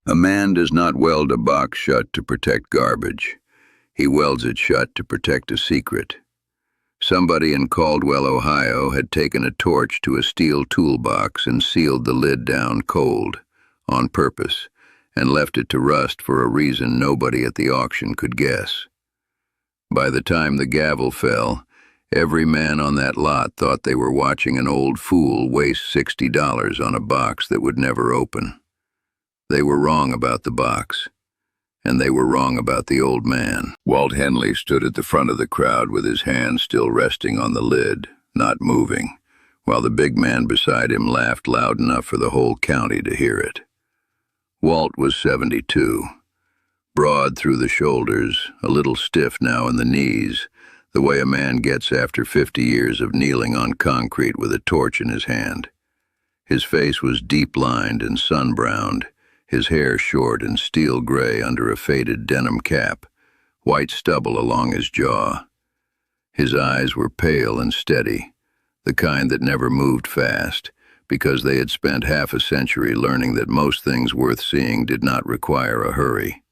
A man does not weld a box shut to protect garbage. He welds it shut to protect a secret. Somebody in Caldwell, Ohio, had taken a torch to a steel toolbox and sealed the lid down cold, on purpose, and left it to rust for a reason nobody at the auction could guess. By the time the gavel fell, every man on that lot thought they were watching an old fool waste $60 on a box that would never open. They were wrong about the box, and they were wrong about the old man. Walt Henley stood at the front of the crowd with his hand still resting on the lid, not moving, while the big man beside him laughed loud enough for the whole county to hear it. Walt was 72, broad through the shoulders, a little stiff now in the knees, the way a man gets after 50 years of kneeling on concrete with a torch in his hand. His face was deep-lined and sun-browned, his hair short and steel gray under a faded denim cap, white stubble along his jaw. His eyes were pale and steady, the kind that never moved fast, because they had spent half a century learning that most things worth seeing did not require a hurry.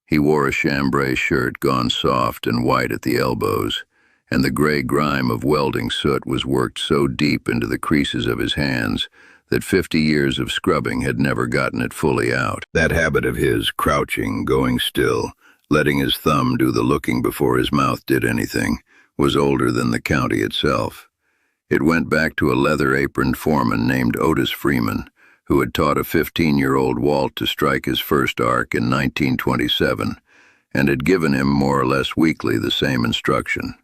He wore a chambray shirt gone soft and white at the elbows, and the gray grime of welding soot was worked so deep into the creases of his hands that 50 years of scrubbing had never gotten it fully out. That habit of his, crouching, going still, letting his thumb do the looking before his mouth did anything, was older than the county itself. It went back to a leather-aproned foreman named Otis Freeman, who had taught a 15-year-old Walt to strike his first arc in 1927, and had given him more or less weekly the same instruction.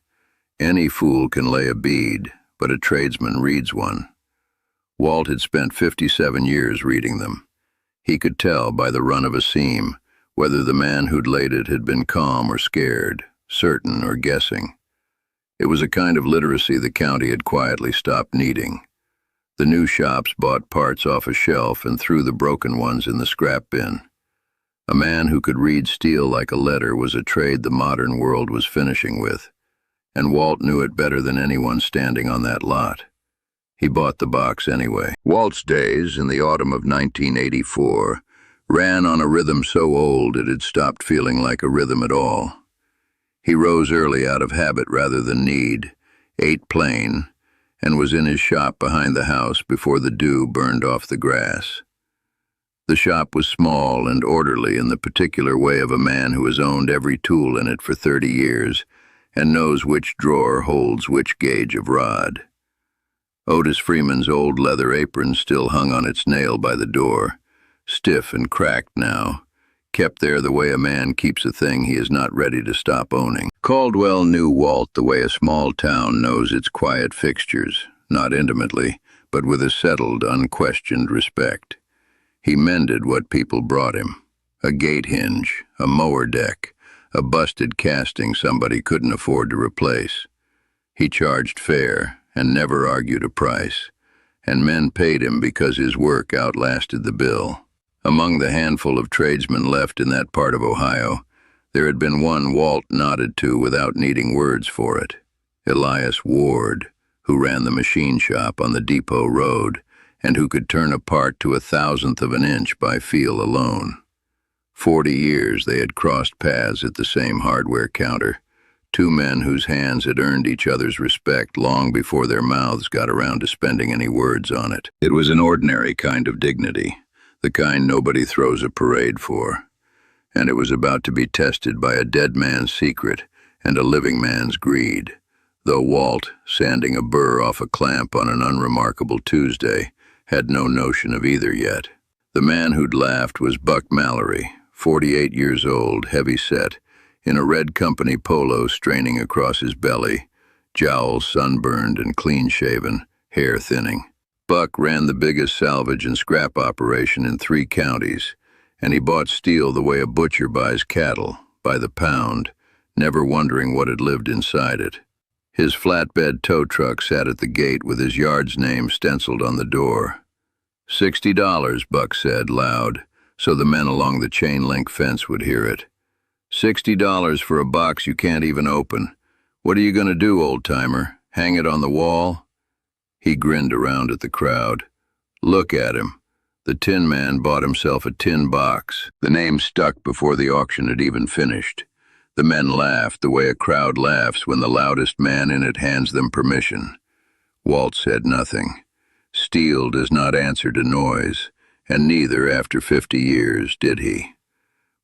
Any fool can lay a bead, but a tradesman reads one. Walt had spent 57 years reading them. He could tell by the run of a seam whether the man who'd laid it had been calm or scared, certain or guessing. It was a kind of literacy the county had quietly stopped needing. The new shops bought parts off a shelf and threw the broken ones in the scrap bin. A man who could read steel like a letter was a trade the modern world was finishing with, and Walt knew it better than anyone standing on that lot. He bought the box anyway. Walt's days, in the autumn of 1984, ran on a rhythm so old it had stopped feeling like a rhythm at all. He rose early out of habit rather than need, ate plain, and was in his shop behind the house before the dew burned off the grass. The shop was small and orderly in the particular way of a man who has owned every tool in it for 30 years and knows which drawer holds which gauge of rod. Otis Freeman's old leather apron still hung on its nail by the door, stiff and cracked now, kept there the way a man keeps a thing he is not ready to stop owning. Caldwell knew Walt the way a small town knows its quiet fixtures, not intimately, but with a settled, unquestioned respect. He mended what people brought him: a gate hinge, a mower deck, a busted casting somebody couldn't afford to replace. He charged fair and never argued a price, and men paid him because his work outlasted the bill. Among the handful of tradesmen left in that part of Ohio, there had been one Walt nodded to without needing words for it: Elias Ward, who ran the machine shop on the Depot Road and who could turn a part to 1/1000th of an inch by feel alone. 40 years they had crossed paths at the same hardware counter, two men whose hands had earned each other's respect long before their mouths got around to spending any words on it. It was an ordinary kind of dignity, the kind nobody throws a parade for, and it was about to be tested by a dead man's secret and a living man's greed, though Walt, sanding a burr off a clamp on an unremarkable Tuesday, had no notion of either yet. The man who'd laughed was Buck Mallerie, 48 years old, heavy-set, in a red company polo straining across his belly, jowls sunburned and clean-shaven, hair thinning. Buck ran the biggest salvage and scrap operation in 3 counties, and he bought steel the way a butcher buys cattle, by the pound, never wondering what had lived inside it. His flatbed tow truck sat at the gate with his yard's name stenciled on the door. $60, Buck said, loud, so the men along the chain-link fence would hear it. $60 for a box you can't even open. What are you going to do, old-timer? Hang it on the wall? He grinned around at the crowd. Look at him. The Tin Man bought himself a tin box. The name stuck before the auction had even finished. The men laughed the way a crowd laughs when the loudest man in it hands them permission. Walt said nothing. Steel does not answer to noise, and neither, after 50 years, did he.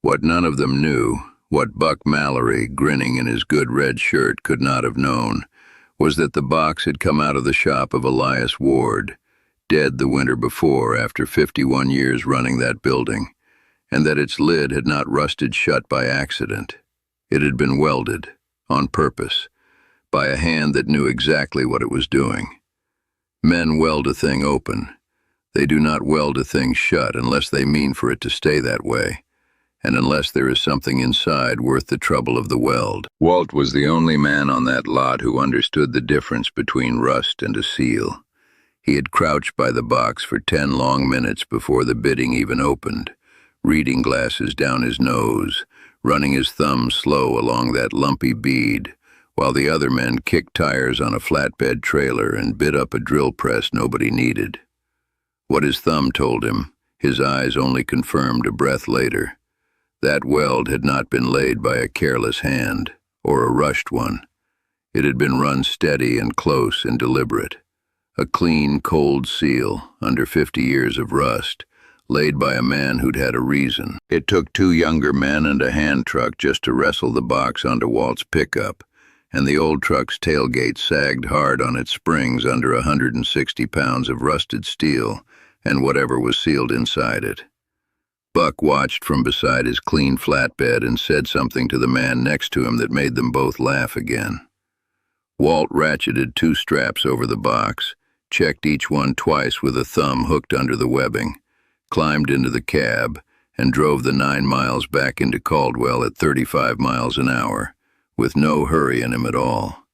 What none of them knew, what Buck Mallerie, grinning in his good red shirt, could not have known, was that the box had come out of the shop of Elias Ward, dead the winter before after 51 years running that building, and that its lid had not rusted shut by accident. It had been welded, on purpose, by a hand that knew exactly what it was doing. Men weld a thing open. They do not weld a thing shut unless they mean for it to stay that way, and unless there is something inside worth the trouble of the weld. Walt was the only man on that lot who understood the difference between rust and a seal. He had crouched by the box for 10 long minutes before the bidding even opened, reading glasses down his nose, running his thumb slow along that lumpy bead, while the other men kicked tires on a flatbed trailer and bit up a drill press nobody needed. What his thumb told him, his eyes only confirmed a breath later. That weld had not been laid by a careless hand, or a rushed one. It had been run steady and close and deliberate. A clean, cold seal, under 50 years of rust, laid by a man who'd had a reason. It took 2 younger men and a hand truck just to wrestle the box onto Walt's pickup, and the old truck's tailgate sagged hard on its springs under 160 pounds of rusted steel and whatever was sealed inside it. Buck watched from beside his clean flatbed and said something to the man next to him that made them both laugh again. Walt ratcheted 2 straps over the box, checked each one twice with a thumb hooked under the webbing, climbed into the cab, and drove the 9 miles back into Caldwell at 35 miles an hour, with no hurry in him at all.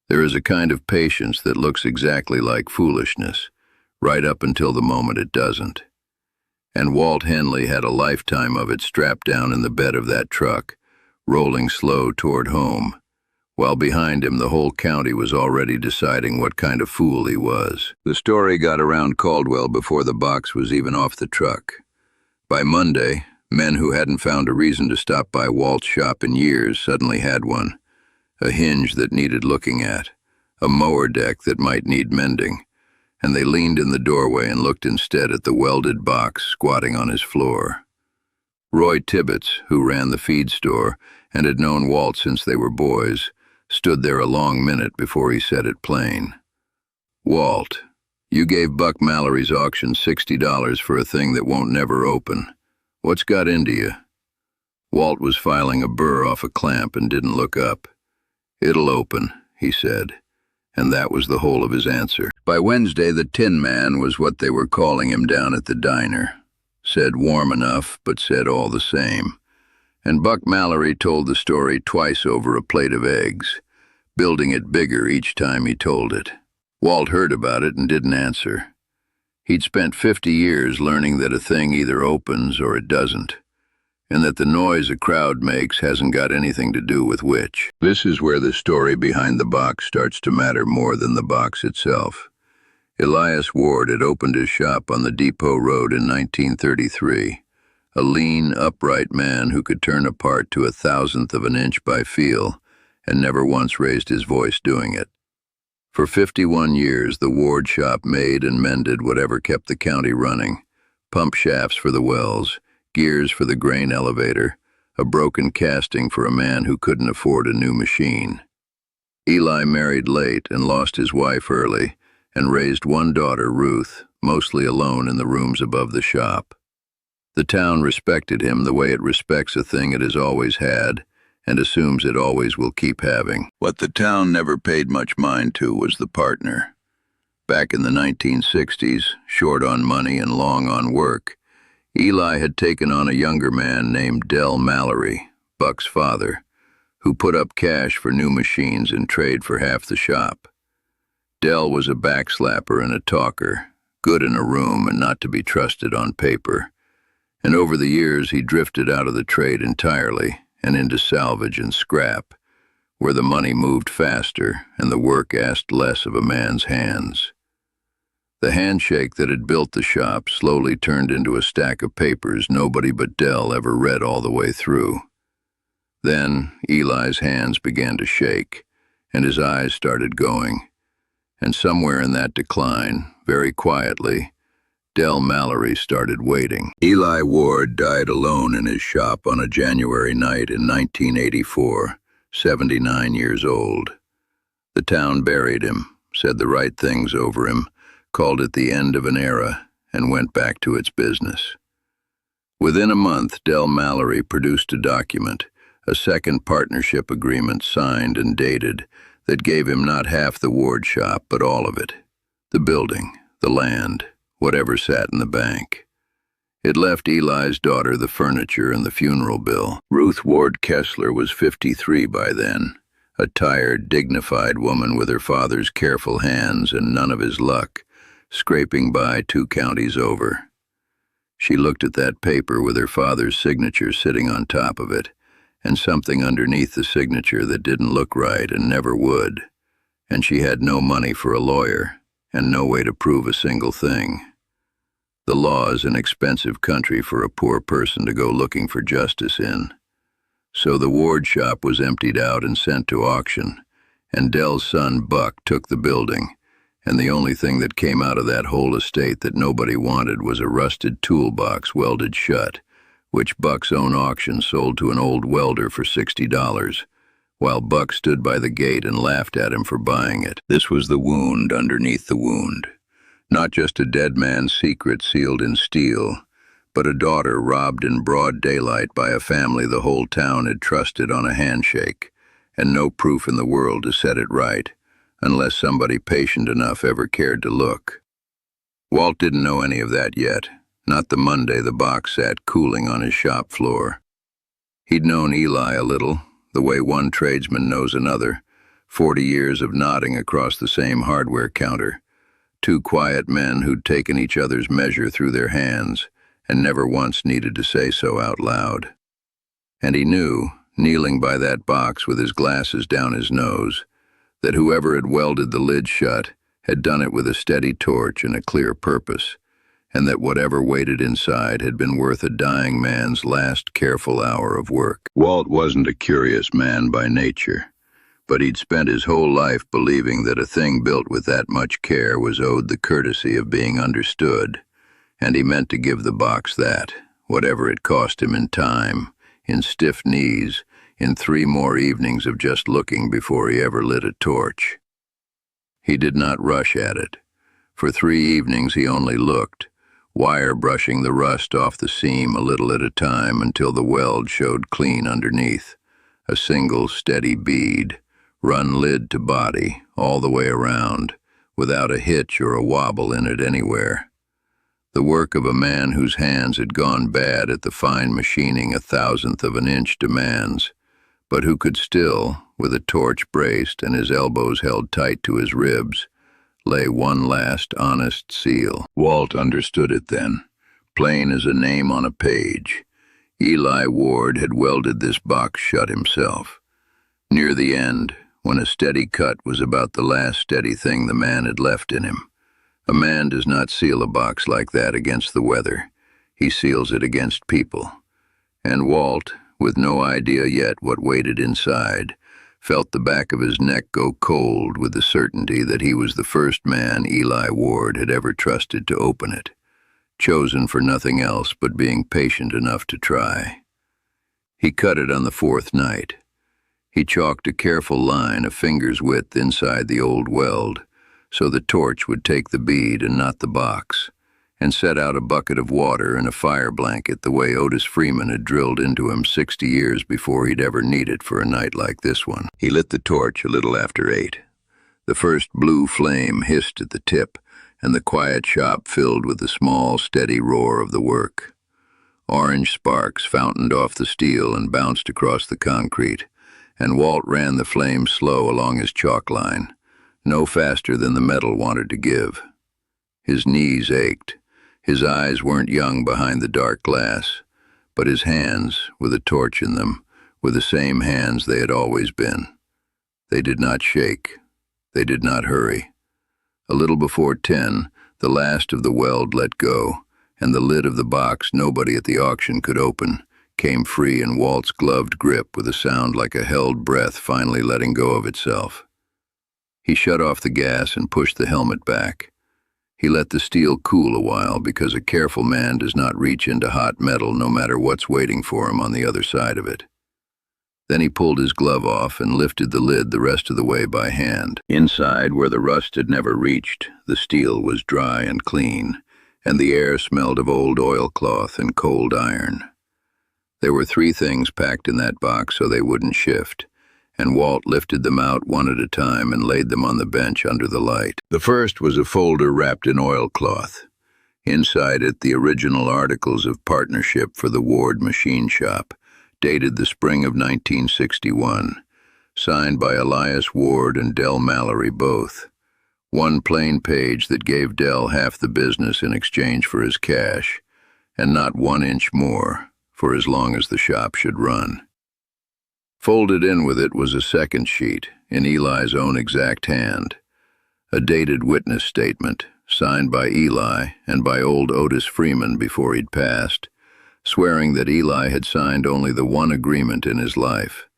There is a kind of patience that looks exactly like foolishness, right up until the moment it doesn't. And Walt Henley had a lifetime of it strapped down in the bed of that truck, rolling slow toward home, while behind him the whole county was already deciding what kind of fool he was. The story got around Caldwell before the box was even off the truck. By Monday, men who hadn't found a reason to stop by Walt's shop in years suddenly had one. A hinge that needed looking at, a mower deck that might need mending, and they leaned in the doorway and looked instead at the welded box squatting on his floor. Roy Tibbetts, who ran the feed store and had known Walt since they were boys, stood there a long minute before he said it plain. "Walt, you gave Buck Mallerie's auction $60 for a thing that won't never open. What's got into you?" Walt was filing a burr off a clamp and didn't look up. "It'll open," he said, and that was the whole of his answer. By Wednesday, the Tin Man was what they were calling him down at the diner. Said warm enough, but said all the same. And Buck Mallerie told the story twice over a plate of eggs, building it bigger each time he told it. Walt heard about it and didn't answer. He'd spent 50 years learning that a thing either opens or it doesn't, and that the noise a crowd makes hasn't got anything to do with which. This is where the story behind the box starts to matter more than the box itself. Elias Ward had opened his shop on the Depot Road in 1933, a lean, upright man who could turn a part to 1/1000th of an inch by feel, and never once raised his voice doing it. For 51 years, the Ward shop made and mended whatever kept the county running: pump shafts for the wells, gears for the grain elevator, a broken casting for a man who couldn't afford a new machine. Eli married late and lost his wife early, and raised one daughter, Ruth, mostly alone in the rooms above the shop. The town respected him the way it respects a thing it has always had, and assumes it always will keep having. What the town never paid much mind to was the partner. Back in the 1960s, short on money and long on work, Eli had taken on a younger man named Mallerie, Buck's father, who put up cash for new machines in trade for half the shop. Del was a backslapper and a talker, good in a room and not to be trusted on paper. And over the years he drifted out of the trade entirely and into salvage and scrap, where the money moved faster and the work asked less of a man's hands. The handshake that had built the shop slowly turned into a stack of papers nobody but Dell ever read all the way through. Then Eli's hands began to shake, and his eyes started going. And somewhere in that decline, very quietly, Dell Mallerie started waiting. Eli Ward died alone in his shop on a January night in 1984, 79 years old. The town buried him, said the right things over him, called it the end of an era, and went back to its business. Within a month, Dell Mallerie produced a document, a second partnership agreement signed and dated, that gave him not half the Ward shop, but all of it. The building, the land, whatever sat in the bank. It left Eli's daughter the furniture and the funeral bill. Ruth Ward Kessler was 53 by then, a tired, dignified woman with her father's careful hands and none of his luck, scraping by 2 counties over. She looked at that paper with her father's signature sitting on top of it, and something underneath the signature that didn't look right and never would, and she had no money for a lawyer and no way to prove a single thing. The law is an expensive country for a poor person to go looking for justice in. So the Ward shop was emptied out and sent to auction, and Dell's son Buck took the building, and the only thing that came out of that whole estate that nobody wanted was a rusted toolbox welded shut, which Buck's own auction sold to an old welder for $60, while Buck stood by the gate and laughed at him for buying it. This was the wound underneath the wound. Not just a dead man's secret sealed in steel, but a daughter robbed in broad daylight by a family the whole town had trusted on a handshake, and no proof in the world to set it right, unless somebody patient enough ever cared to look. Walt didn't know any of that yet, not the Monday the box sat cooling on his shop floor. He'd known Eli a little, the way one tradesman knows another, 40 years of nodding across the same hardware counter, 2 quiet men who'd taken each other's measure through their hands and never once needed to say so out loud. And he knew, kneeling by that box with his glasses down his nose, that whoever had welded the lid shut had done it with a steady torch and a clear purpose, and that whatever waited inside had been worth a dying man's last careful hour of work. Walt wasn't a curious man by nature, but he'd spent his whole life believing that a thing built with that much care was owed the courtesy of being understood, and he meant to give the box that, whatever it cost him in time, in stiff knees, in 3 more evenings of just looking before he ever lit a torch. He did not rush at it. For 3 evenings he only looked, wire brushing the rust off the seam a little at a time until the weld showed clean underneath, a single steady bead, run lid to body, all the way around, without a hitch or a wobble in it anywhere. The work of a man whose hands had gone bad at the fine machining 1/1000th of an inch demands, but who could still, with a torch braced and his elbows held tight to his ribs, lay one last honest seal. Walt understood it then, plain as a name on a page. Eli Ward had welded this box shut himself. Near the end, when a steady cut was about the last steady thing the man had left in him. A man does not seal a box like that against the weather. He seals it against people. And Walt, with no idea yet what waited inside, felt the back of his neck go cold with the certainty that he was the first man Eli Ward had ever trusted to open it, chosen for nothing else but being patient enough to try. He cut it on the 4th night. He chalked a careful line a finger's width inside the old weld, so the torch would take the bead and not the box, and set out a bucket of water and a fire blanket the way Otis Freeman had drilled into him 60 years before he'd ever need it for a night like this one. He lit the torch a little after 8. The first blue flame hissed at the tip, and the quiet shop filled with the small, steady roar of the work. Orange sparks fountained off the steel and bounced across the concrete, and Walt ran the flame slow along his chalk line, no faster than the metal wanted to give. His knees ached. His eyes weren't young behind the dark glass, but his hands, with a torch in them, were the same hands they had always been. They did not shake. They did not hurry. A little before 10, The last of the weld let go, and the lid of the box nobody at the auction could open came free in Walt's gloved grip with a sound like a held breath finally letting go of itself. He shut off the gas and pushed the helmet back. He let the steel cool a while because a careful man does not reach into hot metal no matter what's waiting for him on the other side of it. Then he pulled his glove off and lifted the lid the rest of the way by hand. Inside, where the rust had never reached, the steel was dry and clean, and the air smelled of old oilcloth and cold iron. There were 3 things packed in that box so they wouldn't shift, and Walt lifted them out one at a time and laid them on the bench under the light. The first was a folder wrapped in oilcloth. Inside it, the original articles of partnership for the Ward machine shop, dated the spring of 1961, signed by Elias Ward and Del Mallerie both. One plain page that gave Del half the business in exchange for his cash, and not 1 inch more, for as long as the shop should run. Folded in with it was a second sheet, in Eli's own exact hand, a dated witness statement, signed by Eli and by old Otis Freeman before he'd passed, swearing that Eli had signed only the one agreement in his life,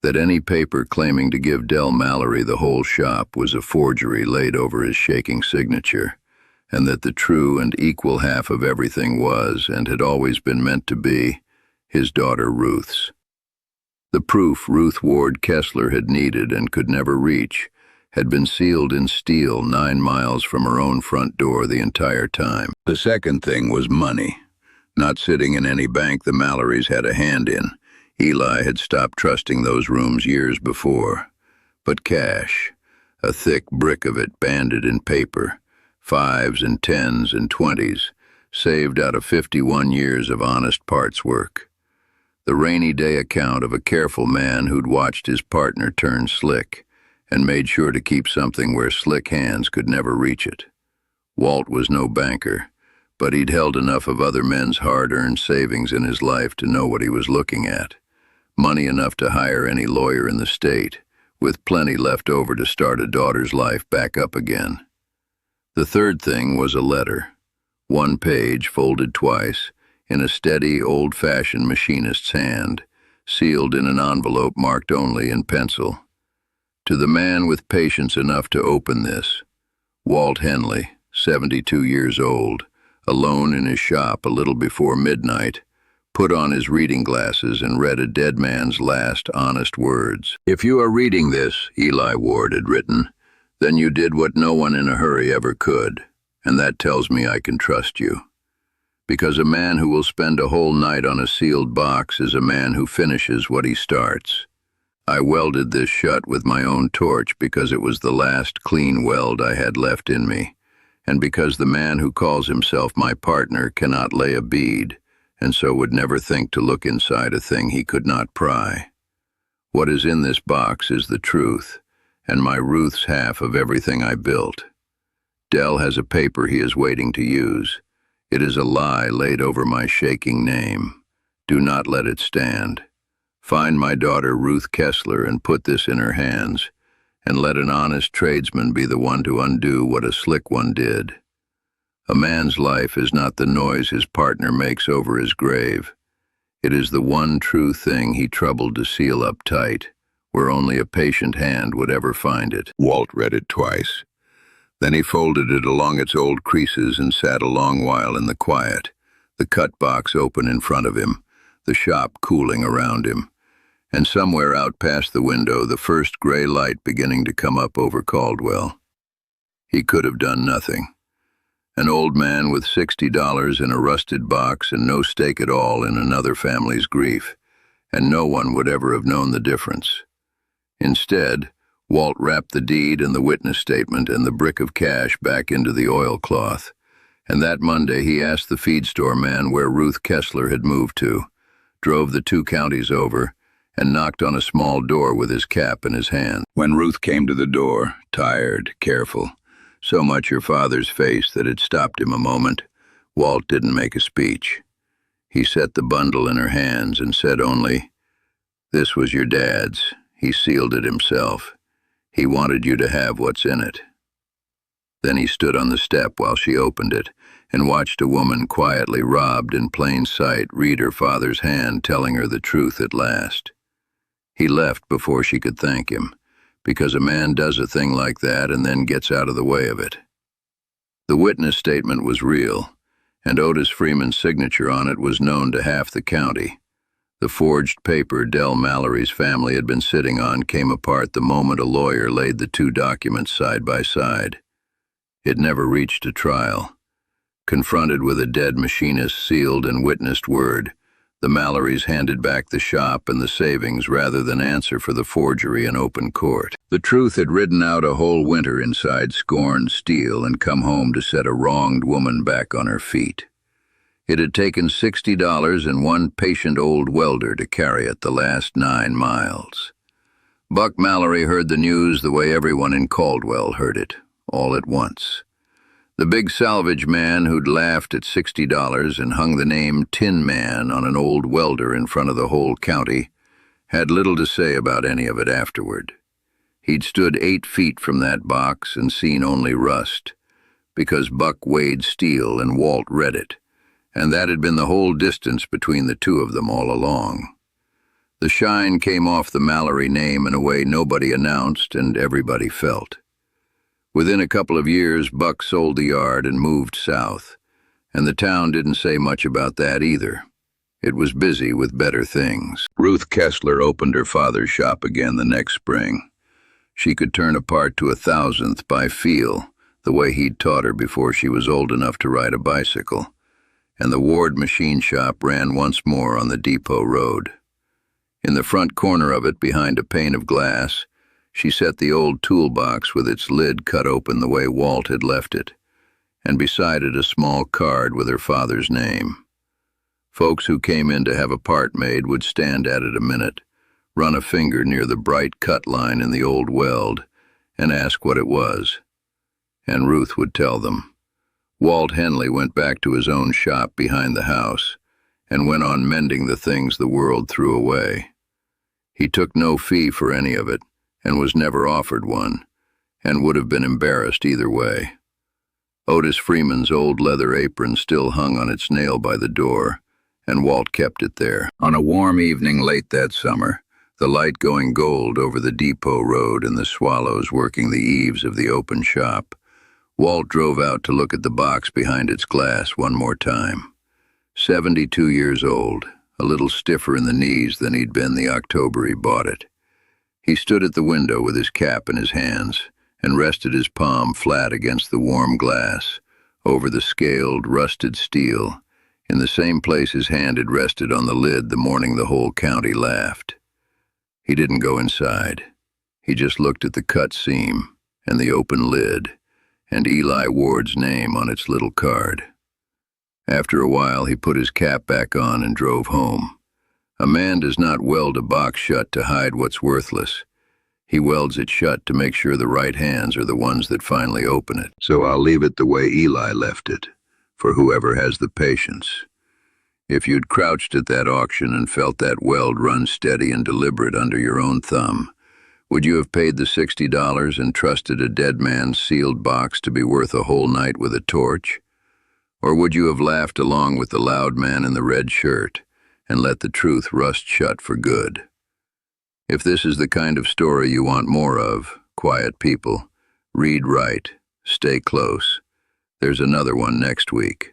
that any paper claiming to give Del Mallerie the whole shop was a forgery laid over his shaking signature, and that the true and equal half of everything was, and had always been meant to be, his daughter Ruth's. The proof Ruth Ward Kessler had needed and could never reach had been sealed in steel 9 miles from her own front door the entire time. The second thing was money. Not sitting in any bank the Mallories had a hand in. Eli had stopped trusting those rooms years before. But cash, a thick brick of it banded in paper, 5s and 10s and 20s, saved out of 51 years of honest parts work. The rainy day account of a careful man who'd watched his partner turn slick and made sure to keep something where slick hands could never reach it. Walt was no banker, but he'd held enough of other men's hard-earned savings in his life to know what he was looking at. Money enough to hire any lawyer in the state, with plenty left over to start a daughter's life back up again. The third thing was a letter, 1 page folded twice, in a steady, old-fashioned machinist's hand, sealed in an envelope marked only in pencil. To the man with patience enough to open this, Walt Henley, 72 years old, alone in his shop a little before midnight, put on his reading glasses and read a dead man's last honest words. "If you are reading this," Eli Ward had written, "then you did what no one in a hurry ever could, and that tells me I can trust you. Because a man who will spend a whole night on a sealed box is a man who finishes what he starts. I welded this shut with my own torch because it was the last clean weld I had left in me, and because the man who calls himself my partner cannot lay a bead, and so would never think to look inside a thing he could not pry. What is in this box is the truth, and my Ruth's half of everything I built. Del has a paper he is waiting to use. It is a lie laid over my shaking name. Do not let it stand. Find my daughter Ruth Kessler and put this in her hands, and let an honest tradesman be the one to undo what a slick one did. A man's life is not the noise his partner makes over his grave. It is the one true thing he troubled to seal up tight, where only a patient hand would ever find it." Walt read it twice. Then he folded it along its old creases and sat a long while in the quiet, the cut box open in front of him, the shop cooling around him, and somewhere out past the window the first gray light beginning to come up over Caldwell. He could have done nothing. An old man with $60 in a rusted box and no stake at all in another family's grief, and no one would ever have known the difference. Instead, Walt wrapped the deed and the witness statement and the brick of cash back into the oilcloth, and that Monday he asked the feed store man where Ruth Kessler had moved to, drove the 2 counties over, and knocked on a small door with his cap in his hand. When Ruth came to the door, tired, careful, so much her father's face that it stopped him a moment, Walt didn't make a speech. He set the bundle in her hands and said only, "This was your dad's. He sealed it himself. He wanted you to have what's in it." Then he stood on the step while she opened it and watched a woman quietly robbed in plain sight read her father's hand telling her the truth at last. He left before she could thank him, because a man does a thing like that and then gets out of the way of it. The witness statement was real, and Otis Freeman's signature on it was known to half the county. The forged paper Mallerie's family had been sitting on came apart the moment a lawyer laid the two documents side by side. It never reached a trial. Confronted with a dead machinist's sealed and witnessed word, the Malleries handed back the shop and the savings rather than answer for the forgery in open court. The truth had ridden out a whole winter inside scorned steel and come home to set a wronged woman back on her feet. It had taken $60 and one patient old welder to carry it the last 9 miles. Buck Mallerie heard the news the way everyone in Caldwell heard it, all at once. The big salvage man who'd laughed at $60 and hung the name Tin Man on an old welder in front of the whole county had little to say about any of it afterward. He'd stood 8 feet from that box and seen only rust, because Buck weighed steel and Walt read it, and that had been the whole distance between the two of them all along. The shine came off the Mallerie name in a way nobody announced and everybody felt. Within a couple of years, Buck sold the yard and moved south, and the town didn't say much about that either. It was busy with better things. Ruth Kessler opened her father's shop again the next spring. She could turn a part to 1,000th by feel, the way he'd taught her before she was old enough to ride a bicycle, and the Ward machine shop ran once more on the depot road. In the front corner of it, behind a pane of glass, she set the old toolbox with its lid cut open the way Walt had left it, and beside it a small card with her father's name. Folks who came in to have a part made would stand at it a minute, run a finger near the bright cut line in the old weld, and ask what it was. And Ruth would tell them. Walt Henley went back to his own shop behind the house and went on mending the things the world threw away. He took no fee for any of it and was never offered one, and would have been embarrassed either way. Otis Freeman's old leather apron still hung on its nail by the door, and Walt kept it there. On a warm evening late that summer, the light going gold over the depot road and the swallows working the eaves of the open shop, Walt drove out to look at the box behind its glass one more time. 72 years old, a little stiffer in the knees than he'd been the October he bought it. He stood at the window with his cap in his hands and rested his palm flat against the warm glass, over the scaled, rusted steel, in the same place his hand had rested on the lid the morning the whole county laughed. He didn't go inside. He just looked at the cut seam and the open lid, and Eli Ward's name on its little card. After a while, he put his cap back on and drove home. A man does not weld a box shut to hide what's worthless. He welds it shut to make sure the right hands are the ones that finally open it. So I'll leave it the way Eli left it, for whoever has the patience. If you'd crouched at that auction and felt that weld run steady and deliberate under your own thumb, would you have paid the $60 and trusted a dead man's sealed box to be worth a whole night with a torch? Or would you have laughed along with the loud man in the red shirt and let the truth rust shut for good? If this is the kind of story you want more of, quiet people, read right, stay close. There's another one next week.